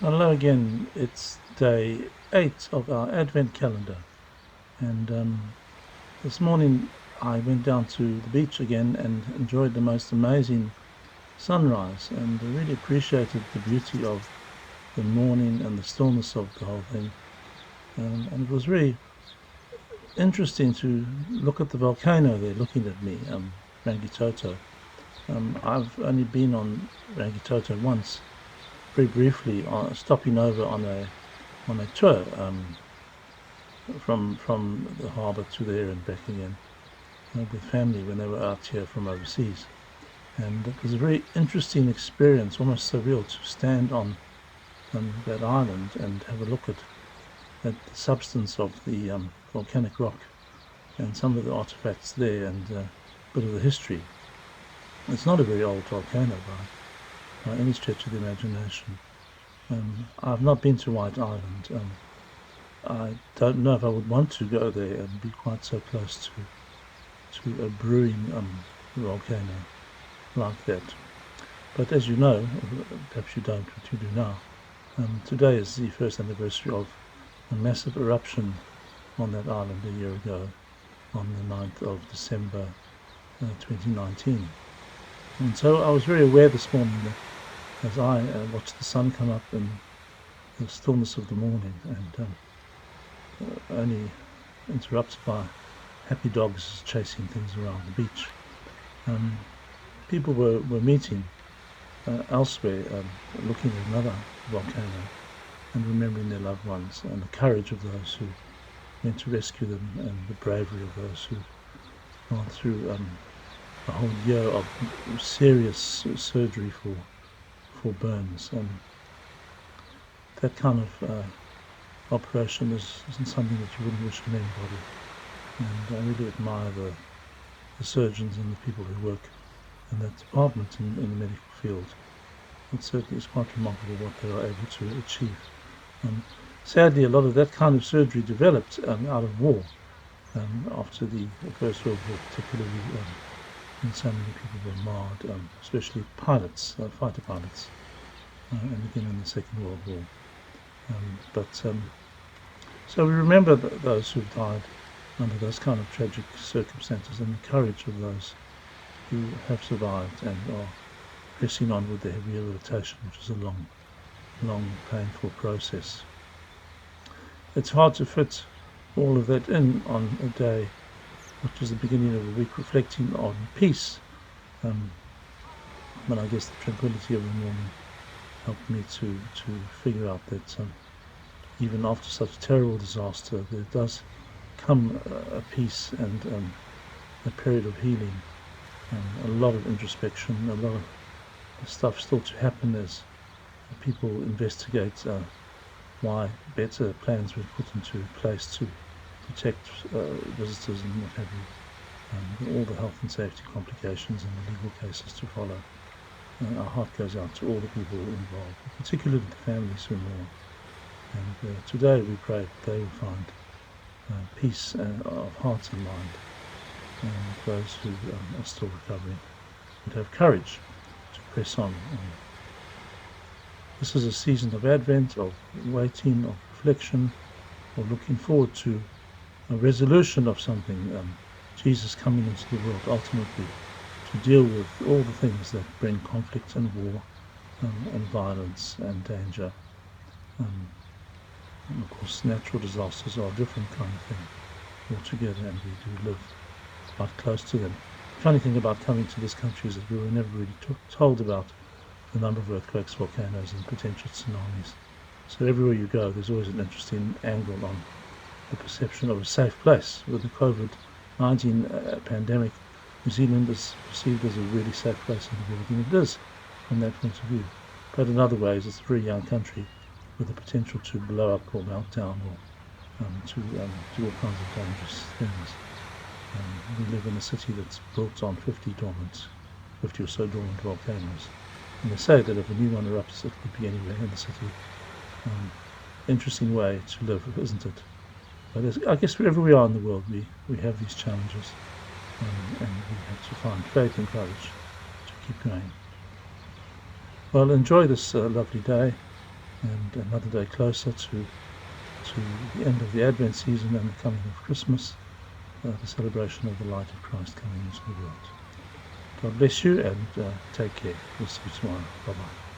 Hello again. It's day 8 of our Advent calendar, and this morning I went down to the beach again and enjoyed the most amazing sunrise, and I really appreciated the beauty of the morning and the stillness of the whole thing. And it was really interesting to look at the volcano there looking at me, Rangitoto. I've only been on Rangitoto once, very briefly, stopping over on a tour. From the harbour to there and back again with family when they were out here from overseas. And it was a very interesting experience, almost surreal, to stand on that island and have a look at the substance of the volcanic rock and some of the artifacts there and a bit of the history. It's not a very old volcano by any stretch of the imagination. I've not been to White Island. I don't know if I would want to go there and be quite so close to a brewing volcano like that. But as you know, perhaps you don't, but you do now, today is the first anniversary of a massive eruption on that island a year ago, on the 9th of December 2019. And so I was very aware this morning that as I watched the sun come up in the stillness of the morning and only interrupted by happy dogs chasing things around the beach. People were meeting elsewhere, looking at another volcano and remembering their loved ones and the courage of those who went to rescue them and the bravery of those who gone through a whole year of serious surgery for burns. That kind of operation isn't something that you wouldn't wish on anybody, and I really admire the surgeons and the people who work in that department in the medical field. It certainly is quite remarkable what they are able to achieve. Sadly, a lot of that kind of surgery developed out of war after the First World War, particularly when so many people were marred, especially pilots, fighter pilots, and again in the Second World War. So we remember those who've died under those kind of tragic circumstances and the courage of those who have survived and are pressing on with their rehabilitation, which is a long, painful process. It's hard to fit all of that in on a day which is the beginning of a week reflecting on peace. But I guess the tranquility of the morning helped me to figure out that even after such a terrible disaster, there does come a peace and a period of healing, a lot of introspection, a lot of stuff still to happen as people investigate why better plans were put into place to protect visitors and what have you, all the health and safety complications and the legal cases to follow. Our heart goes out to all the people involved, particularly the families who mourn. And today we pray that they will find peace of heart and mind, and those who are still recovering would have courage to press on. This is a season of Advent, of waiting, of reflection, of looking forward to a resolution of something, Jesus coming into the world ultimately to deal with all the things that bring conflict and war and violence and danger. And of course, natural disasters are a different kind of thing altogether, and we do live quite close to them. The funny thing about coming to this country is that we were never really told about the number of earthquakes, volcanoes, and potential tsunamis. So everywhere you go, there's always an interesting angle on the perception of a safe place. With the COVID-19 pandemic, New Zealand is perceived as a really safe place in the world, and it is from that point of view. But in other ways, it's a very young country with the potential to blow up or melt down or to do all kinds of dangerous things. We live in a city that's built on 50 or so dormant volcanoes. And they say that if a new one erupts, it could be anywhere in the city. Interesting way to live, isn't it? But I guess wherever we are in the world, we have these challenges, and we have to find faith and courage to keep going. Well, enjoy this lovely day, and another day closer to the end of the Advent season and the coming of Christmas, the celebration of the light of Christ coming into the world. God bless you, and take care. We'll see you tomorrow. Bye-bye.